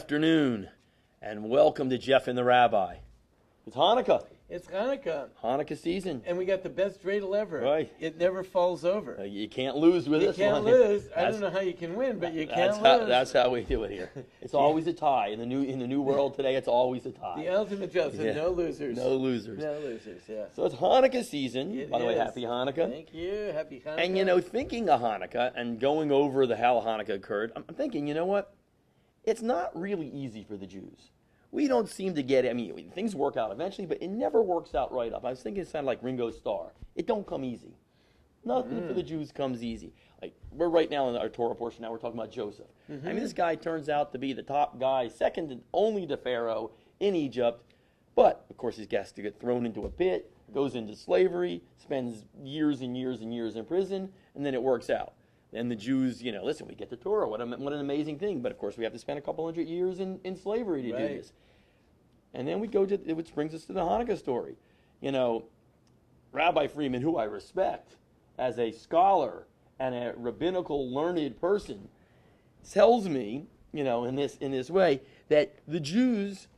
Afternoon, and welcome to Jeff and the Rabbi. It's Hanukkah. It's Hanukkah. Hanukkah season. And we got the best dreidel ever. Right. It never falls over. You can't lose with this one. You can't lose. I don't know how you can win, but you can't lose. That's how we do it here. It's always a tie. In the new world today, it's always a tie. The ultimate joke. Yeah. No losers. No losers. No losers, yeah. So it's Hanukkah season. It By the way, is. happy Hanukkah. Thank you. Happy Hanukkah. And thinking of Hanukkah and going over how Hanukkah occurred, I'm thinking, you know what? It's not really easy for the Jews. We don't seem to get it. I mean, things work out eventually, but it never works out right up. I was thinking it sounded like Ringo Starr. It don't come easy. Nothing for the Jews comes easy. Like, we're right now in our Torah portion, now we're talking about Joseph. I mean, this guy turns out to be the top guy, second and only to Pharaoh in Egypt. But, of course, he has to get thrown into a pit, goes into slavery, spends years and years and years in prison, and then it works out. And the Jews, listen, we get the Torah. What an amazing thing. But, of course, we have to spend a couple hundred years in slavery to do this. And then we go to, which brings us to the Hanukkah story. Rabbi Freeman, who I respect as a scholar and a rabbinical learned person, tells me, in this way, that the Jews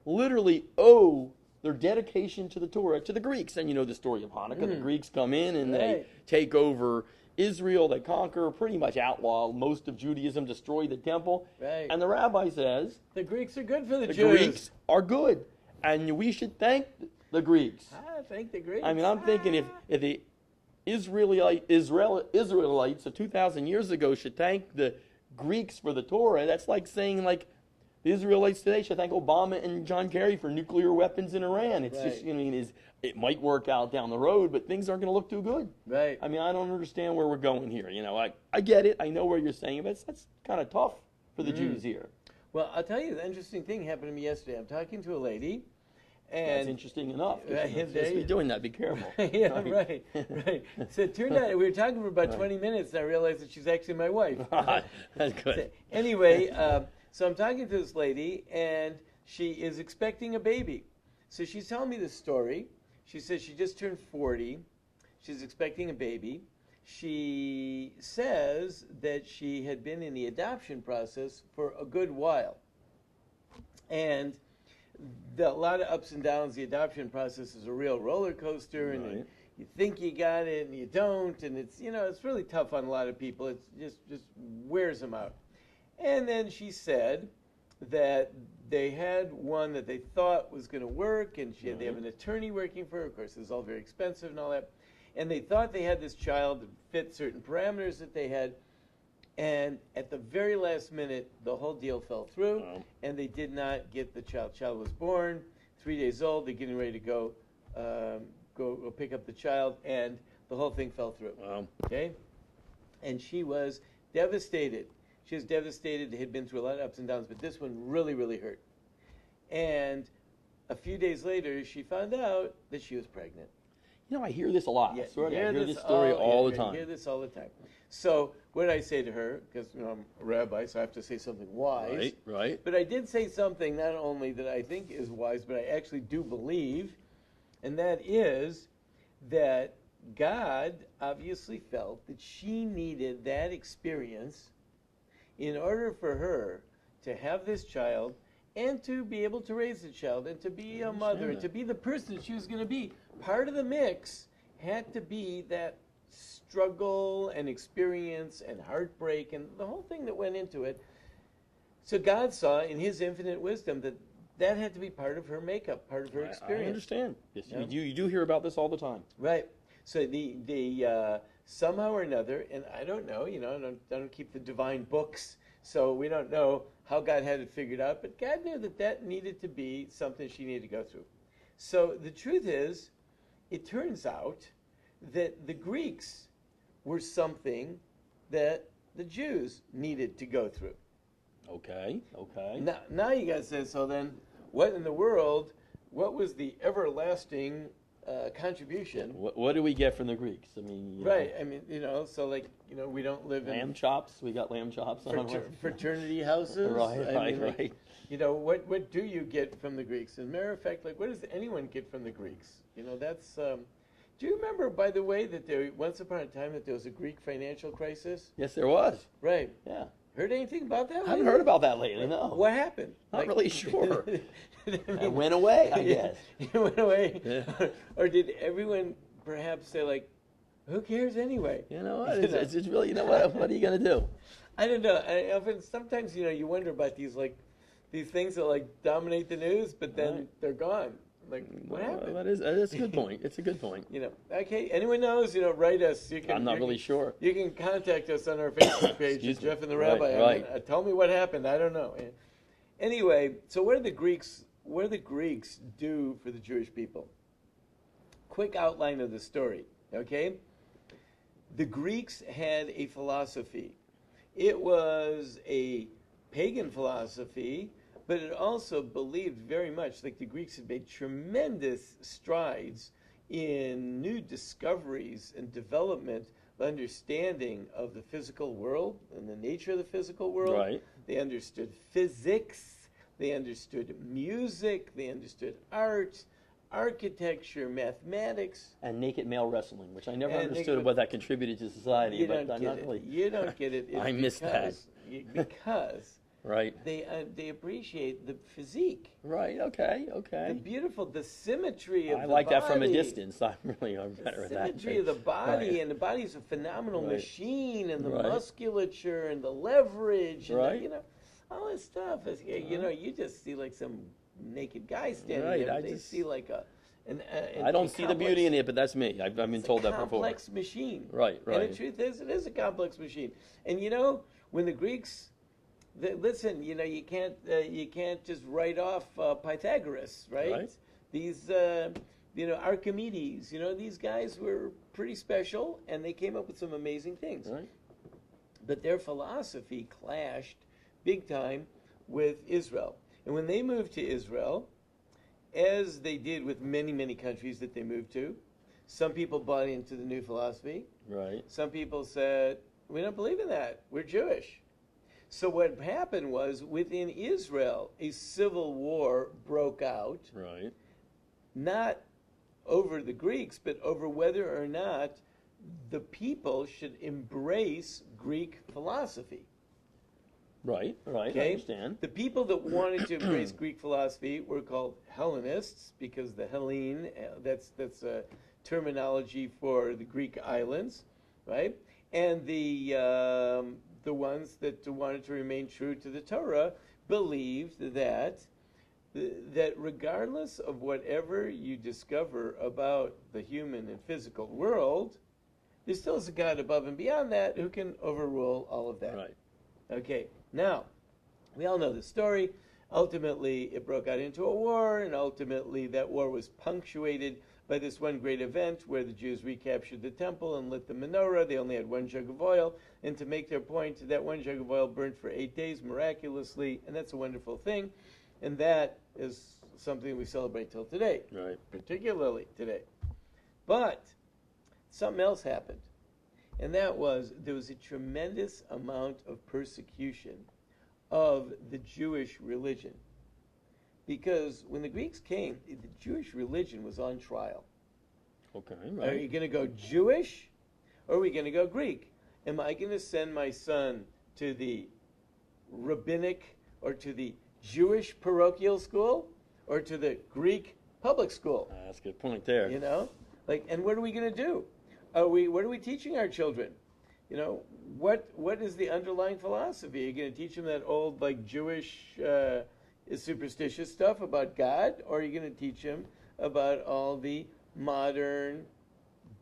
literally owe their dedication to the Torah to the Greeks. And you know the story of Hanukkah. The Greeks come in and they take over Israel, they conquer, pretty much outlaw most of Judaism, destroy the temple. Right. And the rabbi says, the Greeks are good for the Jews. The Greeks are good. And we should thank the Greeks. Thank the Greeks. I mean, I'm thinking if the Israelites of 2,000 years ago should thank the Greeks for the Torah, that's like saying, the Israelites today should thank Obama and John Kerry for nuclear weapons in Iran. It's just, it might work out down the road, but things aren't going to look too good. Right. I mean, I don't understand where we're going here. I get it. I know where you're saying, but that's kind of tough for the Jews here. Well, I'll tell you, the interesting thing happened to me yesterday. I'm talking to a lady. And that's interesting enough. Right, You're supposed to be doing that. Be careful. Yeah, right. So it turned out we were talking for about 20 minutes, and I realized that she's actually my wife. That's good. So, anyway, so I'm talking to this lady, and she is expecting a baby. So she's telling me this story. She says she just turned 40. She's expecting a baby. She says that she had been in the adoption process for a good while. And a lot of ups and downs. The adoption process is a real roller coaster, and you think you got it, and you don't, and it's it's really tough on a lot of people. It just wears them out. And then she said that they had one that they thought was going to work, and they have an attorney working for her. Of course, it's all very expensive and all that. And they thought they had this child that fit certain parameters that they had. And at the very last minute, the whole deal fell through, and they did not get the child. Child was born, 3 days old. They're getting ready to go pick up the child, and the whole thing fell through. Wow. Okay? And she was devastated. She was devastated. They had been through a lot of ups and downs, but this one really, really hurt. And a few days later, she found out that she was pregnant. I hear this a lot. Yeah, I hear this story all the time. I hear this all the time. So what did I say to her? Because I'm a rabbi, so I have to say something wise. Right. But I did say something not only that I think is wise, but I actually do believe, and that is that God obviously felt that she needed that experience in order for her to have this child and to be able to raise the child and to be a mother and to be the person that she was going to be. Part of the mix had to be that struggle and experience and heartbreak and the whole thing that went into it. So God saw in his infinite wisdom that had to be part of her makeup, part of her experience. I understand. Yes, you do hear about this all the time. Right. So the somehow or another, and I don't know, I don't keep the divine books, so we don't know how God had it figured out, but God knew that needed to be something she needed to go through. So the truth is, it turns out that the Greeks were something that the Jews needed to go through. Okay. Now you got to say, so then, what in the world, what was the everlasting contribution? What do we get from the Greeks? I mean, right. I mean, so we don't live in lamb chops. We got lamb chops on fraternity houses. Right. What do you get from the Greeks? As a matter of fact, what does anyone get from the Greeks? That's. Do you remember, by the way, that once upon a time that there was a Greek financial crisis? Yes, there was. Right. Yeah. Heard anything about that? I haven't heard about that lately, no. What happened? Not really sure. It went away, I guess. It went away. Yeah. Or did everyone perhaps say, like, who cares anyway? You know what? It's really, you know what are you going to do? I don't know. Sometimes, you wonder about these things that, like, dominate the news, but then they're gone. Like, what happened? That is a good point. It's a good point. Okay, anyone knows, write us. I'm not really sure. You can contact us on our Facebook page, Jeff and the Rabbi. Right. Tell me what happened. I don't know. Anyway, so what did the Greeks do for the Jewish people? Quick outline of the story, okay? The Greeks had a philosophy. It was a pagan philosophy, but it also believed very much, like the Greeks had made tremendous strides in new discoveries and development, understanding of the physical world and the nature of the physical world. Right. They understood physics, they understood music, they understood art, architecture, mathematics. And naked male wrestling, which I never understood what that contributed to society. You don't get it. I missed that. Because right. They appreciate the physique. Right. Okay. The symmetry of the body. I like that from a distance. I'm better at that. The symmetry of the body, and the body's a phenomenal machine, and the musculature, and the leverage, and all this stuff. You just see like some naked guy standing there. They see like I don't see the beauty in it, but that's me. I've been told that before. Complex machine. Right. And the truth is, it is a complex machine. And when the Greeks, listen, you can't just write off Pythagoras, right? These, Archimedes, these guys were pretty special, and they came up with some amazing things. Right. But their philosophy clashed big time with Israel. And when they moved to Israel, as they did with many, many countries that they moved to, some people bought into the new philosophy. Right. Some people said, we don't believe in that. We're Jewish. So what happened was, within Israel, a civil war broke out. Right. Not over the Greeks, but over whether or not the people should embrace Greek philosophy. Right, okay? I understand. The people that wanted to embrace Greek philosophy were called Hellenists, because the Hellene, that's a terminology for the Greek islands, right? And the ones that wanted to remain true to the Torah believed that regardless of whatever you discover about the human and physical world, there still is a God above and beyond that who can overrule all of that. Right. Okay, now, we all know the story. Ultimately, it broke out into a war, and ultimately that war was punctuated by this one great event where the Jews recaptured the temple and lit the menorah. They only had one jug of oil, and to make their point, that one jug of oil burned for 8 days miraculously, and that's a wonderful thing. And that is something we celebrate till today, right? Particularly today. But something else happened, and that was there was a tremendous amount of persecution of the Jewish religion. Because when the Greeks came, the Jewish religion was on trial. Okay, right. Are you going to go Jewish, or are we going to go Greek? Am I going to send my son to the rabbinic or to the Jewish parochial school, or to the Greek public school? That's a good point there. And what are we going to do? What are we teaching our children? What is the underlying philosophy? Are you going to teach them that old, Jewish superstitious stuff about God, or are you going to teach them about all the modern,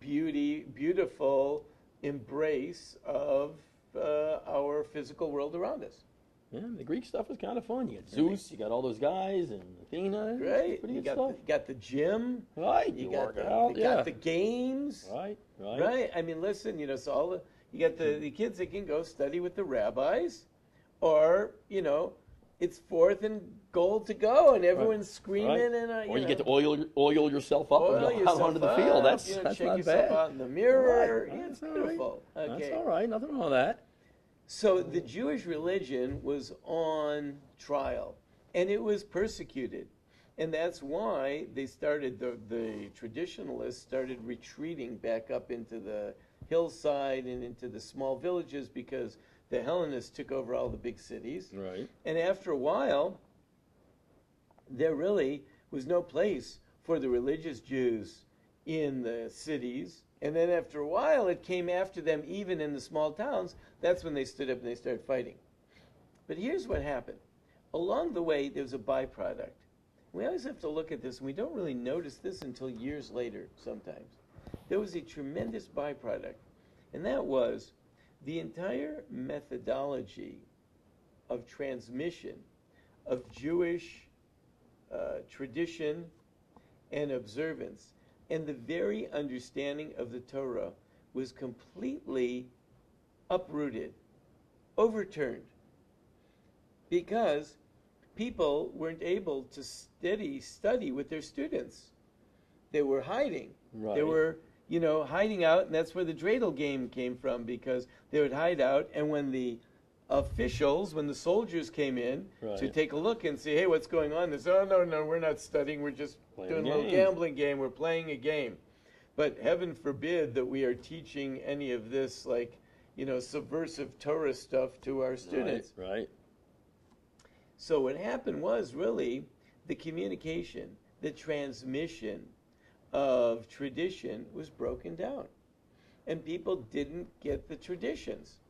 beautiful embrace of our physical world around us? Yeah, the Greek stuff is kind of fun. You got Zeus, you got all those guys, and Athena. Right. Pretty You good stuff. got the gym. Right. You work got out. got the games. Right. Right. I mean, listen. So you got the kids that can go study with the rabbis, or it's 4th and goal to go, and everyone's screaming, and or you get to oil yourself up and go out onto the field. That's check not yourself bad. out in the mirror. Right. It's beautiful. Right. Okay. That's all right. Nothing wrong with that. So the Jewish religion was on trial, and it was persecuted. And that's why they started, the traditionalists started retreating back up into the hillside and into the small villages, because the Hellenists took over all the big cities. Right. And after a while, there really was no place for the religious Jews in the cities. And then after a while, it came after them even in the small towns. That's when they stood up and they started fighting. But here's what happened. Along the way, there was a byproduct. We always have to look at this, and we don't really notice this until years later sometimes. There was a tremendous byproduct, and that was the entire methodology of transmission of Jewish tradition and observance, and the very understanding of the Torah was completely uprooted, overturned, because people weren't able to study with their students. They were hiding. Right. They were, hiding out, and that's where the dreidel game came from, because they would hide out, and when the soldiers came in to take a look and see, hey, what's going on? They said, oh, no, we're not studying. We're just doing a little gambling game. We're playing a game. But heaven forbid that we are teaching any of this, subversive Torah stuff to our students. Right. So what happened was really the communication, the transmission of tradition was broken down. And people didn't get the traditions.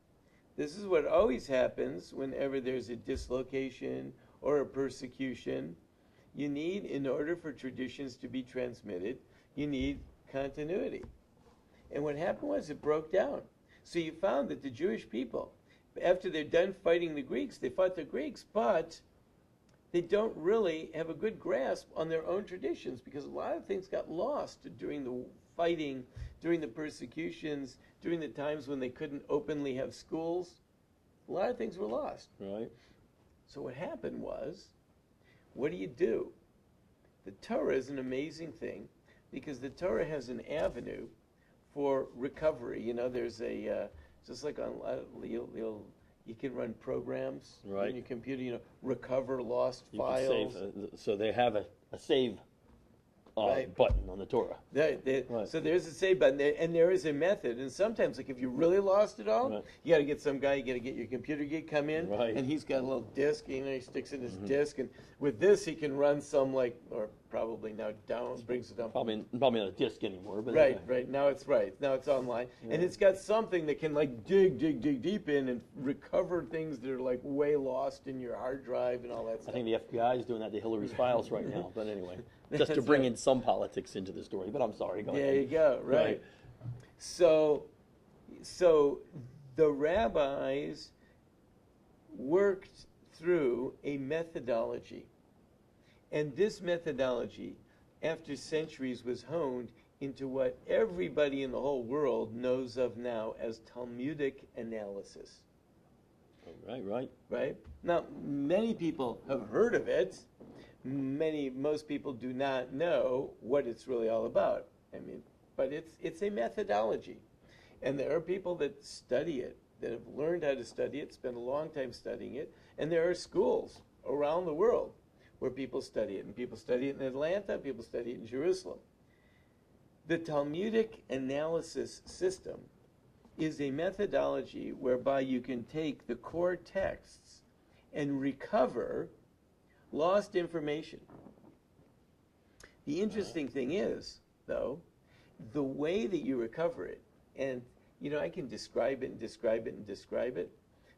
This is what always happens whenever there's a dislocation or a persecution. You need, in order for traditions to be transmitted, you need continuity. And what happened was it broke down. So you found that the Jewish people, after they're done fighting the Greeks, they fought the Greeks, but they don't really have a good grasp on their own traditions, because a lot of things got lost during the fighting, during the persecutions, during the times when they couldn't openly have schools. A lot of things were lost. Right. So what happened was, what do? The Torah is an amazing thing, because the Torah has an avenue for recovery. There's just like on you can run programs on your computer. Recover lost files. So they have a save button on the Torah. So there's a save button, and there is a method. And sometimes, if you really lost it all, you got to get some guy. You got to get your computer geek come in, and he's got a little disc. He sticks in his disc, and with this he can run some or probably now down brings it down. Probably not a disc anymore. But right. Now it's online, and it's got something that can dig deep in and recover things that are way lost in your hard drive and all that stuff. I think the FBI is doing that to Hillary's files right now. But anyway. Just to bring in some politics into the story, but I'm sorry. Go ahead. There you go. Right. So the rabbis worked through a methodology, and this methodology, after centuries, was honed into what everybody in the whole world knows of now as Talmudic analysis. Right. Now, many people have heard of it. Most people do not know what it's really all about. But it's a methodology. And there are people that study it, that have learned how to study it, spend a long time studying it, and there are schools around the world where people study it. And people study it in Atlanta, people study it in Jerusalem. The Talmudic analysis system is a methodology whereby you can take the core texts and recover lost information. The interesting thing is, though, the way that you recover it, and I can describe it,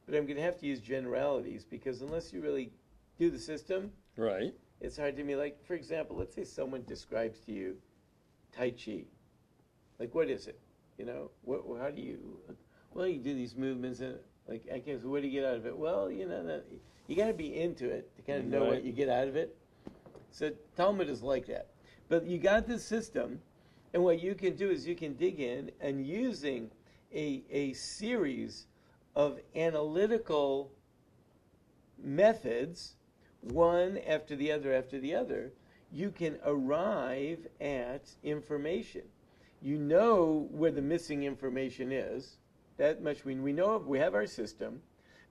but I'm going to have to use generalities, because unless you really do the system, it's hard to me. For example, let's say someone describes to you Tai Chi. What is it? How do you? Well, you do these movements, and I guess, what do you get out of it? Well, you got to be into it to kind of know what you get out of it. So Talmud is like that. But you got this system, and what you can do is you can dig in, and using a series of analytical methods, one after the other, you can arrive at information. You know where the missing information is. That much we know of. We have our system.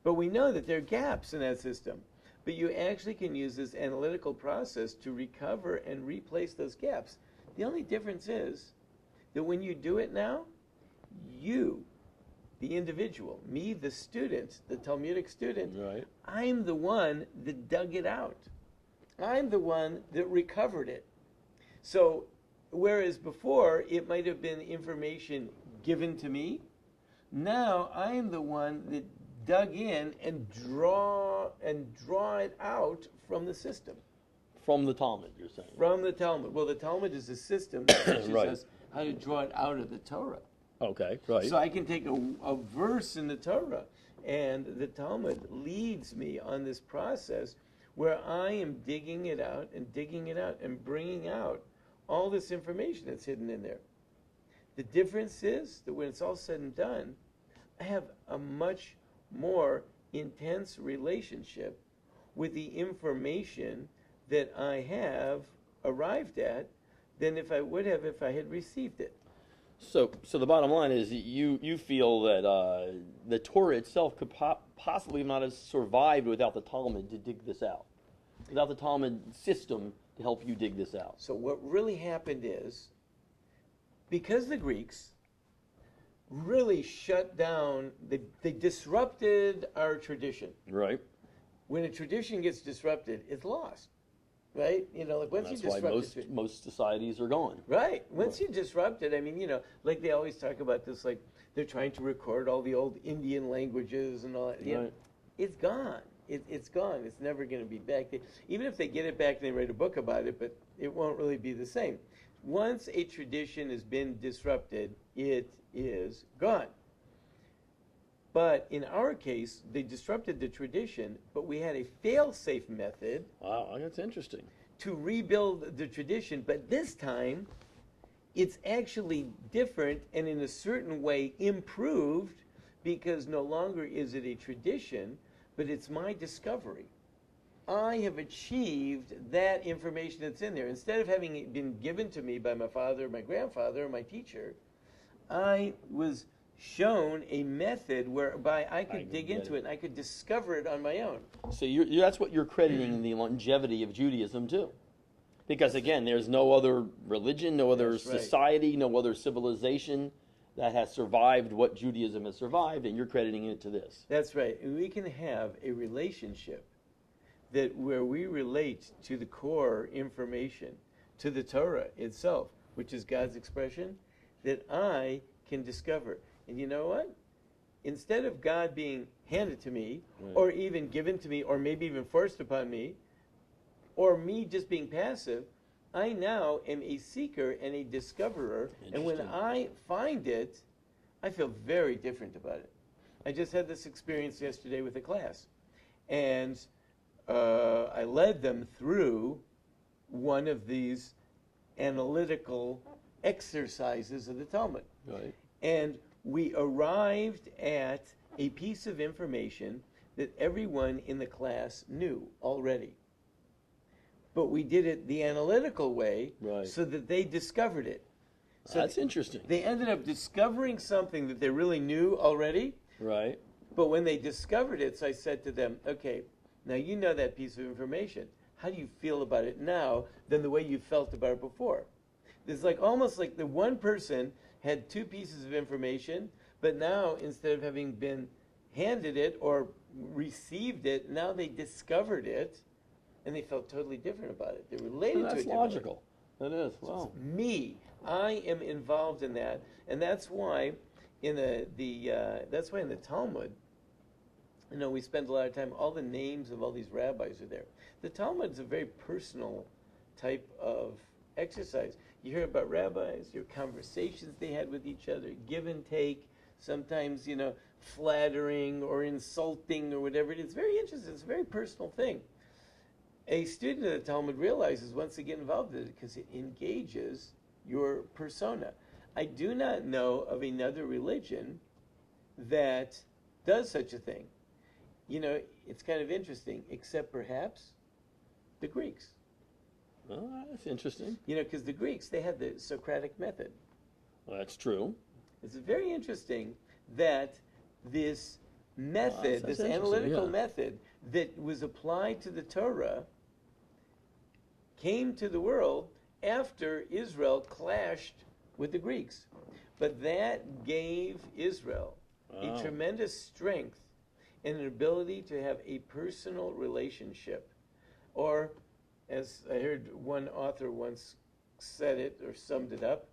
But we know that there are gaps in that system. But you actually can use this analytical process to recover and replace those gaps. The only difference is that when you do it now, you the individual, me, the student, the Talmudic student, Right. I'm the one that dug it out. I'm the one that recovered it. So, whereas before it might have been information given to me, now I am the one that dug in and draw it out from the system. From the Talmud, you're saying. From the Talmud. Well, the Talmud is a system that teaches Right. us how to draw it out of the Torah. Okay, right. So I can take a verse in the Torah, and the Talmud leads me on this process where I am digging it out and bringing out all this information that's hidden in there. The difference is that when it's all said and done, I have a much more intense relationship with the information that I have arrived at than if I would have if I had received it. So the bottom line is that you feel that the Torah itself could possibly not have survived without the Talmud to dig this out, without the Talmud system to help you dig this out. So what really happened is, because the Greeks really shut down, they disrupted our tradition. Right. When a tradition gets disrupted, it's lost. Right? You know, like once you That's why disrupt most societies are gone. Right. Once you disrupt it, I mean, you know, like they always talk about this, like they're trying to record all the old Indian languages and all that. You know, Right. it's gone. It's gone. It's never going to be back. Even if they get it back and they write a book about it, but it won't really be the same. Once a tradition has been disrupted, it is gone. But in our case, they disrupted the tradition, but we had a fail-safe method Wow, that's interesting. to rebuild the tradition. But this time, it's actually different and in a certain way improved, because no longer is it a tradition, but it's my discovery. I have achieved that information that's in there. Instead of having it been given to me by my father, my grandfather, or my teacher, I was shown a method whereby I could dig into it and I could discover it on my own. So that's what you're crediting the longevity of Judaism too. Because again, there's no other religion, no other That's right. society, no other civilization that has survived what Judaism has survived, and you're crediting it to this. That's right. And we can have a relationship that where we relate to the core information, to the Torah itself, which is God's expression, that I can discover. And you know what? Instead of God being handed to me, Right. or even given to me, or maybe even forced upon me, or me just being passive, I now am a seeker and a discoverer. And when Interesting. I find it, I feel very different about it. I just had this experience yesterday with a class. And I led them through one of these analytical exercises of the Talmud. Right. And we arrived at a piece of information that everyone in the class knew already. But we did it the analytical way, Right. so that they discovered it. So That's interesting. they ended up discovering something that they really knew already. Right. But when they discovered it, so I said to them, okay, now you know that piece of information. How do you feel about it now than the way you felt about it before? It's like almost like the one person had two pieces of information, but now instead of having been handed it or received it, now they discovered it, and they felt totally different about it. They related to it That's differently. logical. That is. Wow. Me, I am involved in that, and that's why in that's why in the Talmud, you know, we spend a lot of time. All the names of all these rabbis are there. The Talmud is a very personal type of exercise. You hear about rabbis, your conversations they had with each other, give and take. Sometimes, you know, flattering or insulting or whatever. It's very interesting. It's a very personal thing. A student of the Talmud realizes once they get involved in it because it engages your persona. I do not know of another religion that does such a thing. You know, it's kind of interesting, except perhaps the Greeks. Well, that's interesting. You know, because the Greeks, they had the Socratic method. Well, that's true. It's very interesting that this method, that's this interesting, analytical yeah. method that was applied to the Torah came to the world after Israel clashed with the Greeks. But that gave Israel Wow. a tremendous strength and an ability to have a personal relationship. Or, as I heard one author once said it or summed it up,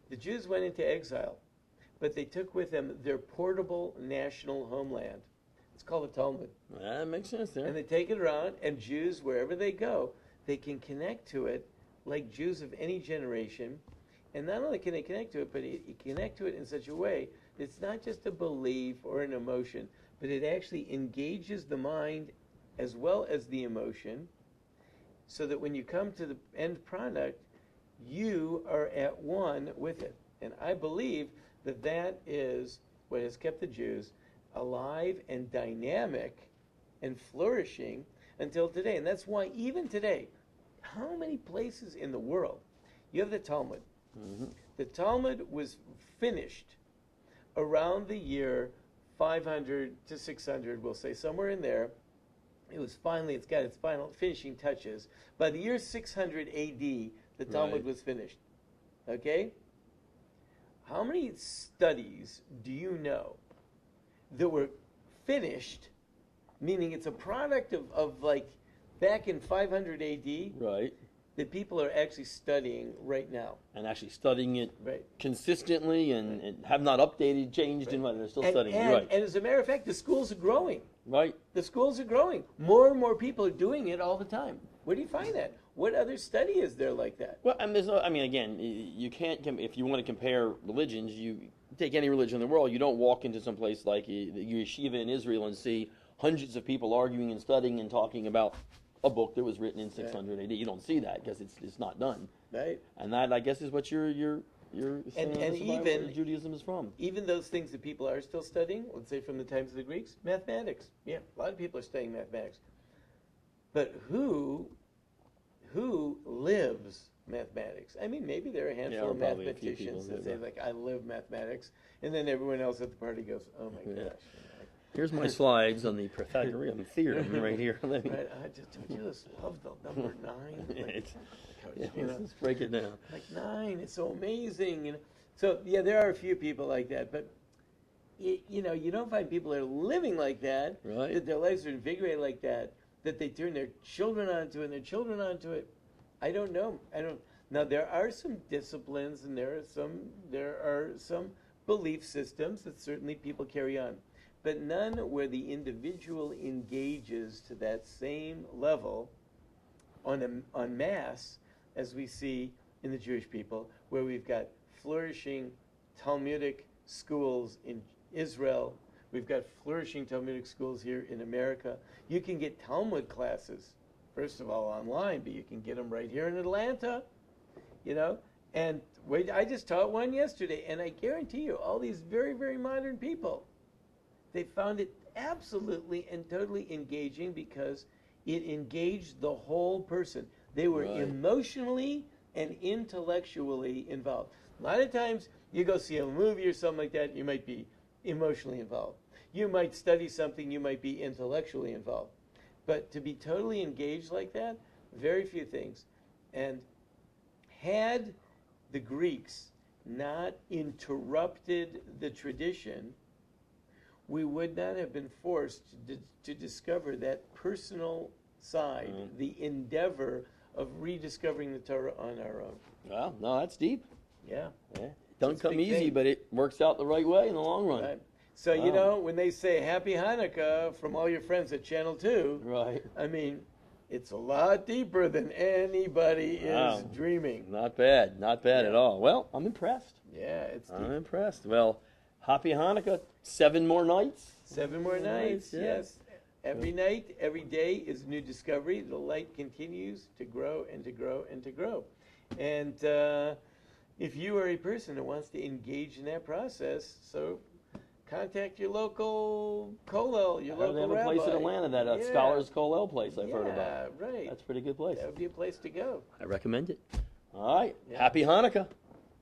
the Jews went into exile, but they took with them their portable national homeland. It's called the Talmud. That makes sense there. And they take it around, and Jews, wherever they go, they can connect to it like Jews of any generation. And not only can they connect to it, but you connect to it in such a way that it's not just a belief or an emotion, but it actually engages the mind as well as the emotion, so that when you come to the end product, you are at one with it. And I believe that that is what has kept the Jews alive and dynamic and flourishing until today. And that's why even today, how many places in the world, you have the Talmud. Mm-hmm. The Talmud was finished around the year 500 to 600, we'll say, somewhere in there. It's got its final finishing touches. By the year 600 AD, the Talmud was finished. Okay? How many studies do you know that were finished, meaning it's a product of like back in 500 AD, Right. that people are actually studying right now? And actually studying it Right. consistently and have not updated, changed, and they're still studying it. Right. And as a matter of fact, the schools are growing. Right. The schools are growing. More and more people are doing it all the time. Where do you find that? What other study is there like that? Well, and there's no, I mean, again, you can't, if you want to compare religions, you take any religion in the world, you don't walk into some place like your yeshiva in Israel and see hundreds of people arguing and studying and talking about a book that was written in 600 AD. You don't see that because it's not done. Right. And that, I guess, is what you're saying And even where Judaism is from. Even those things that people are still studying, let's say from the times of the Greeks, mathematics. Yeah, a lot of people are studying mathematics. But who lives mathematics? I mean, maybe there are a handful of probably a few mathematicians people that say, like, I live mathematics, and then everyone else at the party goes, oh my gosh. Here's my slides on the Pythagorean theorem right here. Let me, Right, don't you just love the number 9? let's break it down. Like 9, it's so amazing. So, yeah, there are a few people like that, but you don't find people that are living like that, Right. that their lives are invigorated like that they turn their children onto it and their children onto it. I don't know. Now, there are some disciplines and there are some belief systems that certainly people carry on, but none where the individual engages to that same level en masse as we see in the Jewish people, where we've got flourishing Talmudic schools in Israel. We've got flourishing Talmudic schools here in America. You can get Talmud classes, first of all, online, but you can get them right here in Atlanta, And I just taught one yesterday, and I guarantee you, all these very, very modern people, they found it absolutely and totally engaging because it engaged the whole person. They were emotionally and intellectually involved. A lot of times, you go see a movie or something like that, you might be emotionally involved. You might study something, you might be intellectually involved. But to be totally engaged like that, very few things. And had the Greeks not interrupted the tradition, we would not have been forced to discover that personal side, the endeavor of rediscovering the Torah on our own. Well, no, that's deep. Yeah. Don't come easy, but it works out the right way in the long run. Right. So, when they say Happy Hanukkah from all your friends at Channel 2, Right. I mean, it's a lot deeper than anybody is dreaming. Not bad at all. Well, I'm impressed. Yeah, it's deep. I'm impressed. Well, Happy Hanukkah, 7 more nights. 7 more nights, yeah. yes. Every night, every day is a new discovery. The light continues to grow and to grow and to grow. And if you are a person that wants to engage in that process, so contact your local kollel, your local They have rabbi. a place in Atlanta, that Scholars Kollel place I've heard about. Yeah, right. That's a pretty good place. That would be a place to go. I recommend it. All right. Yeah. Happy Hanukkah.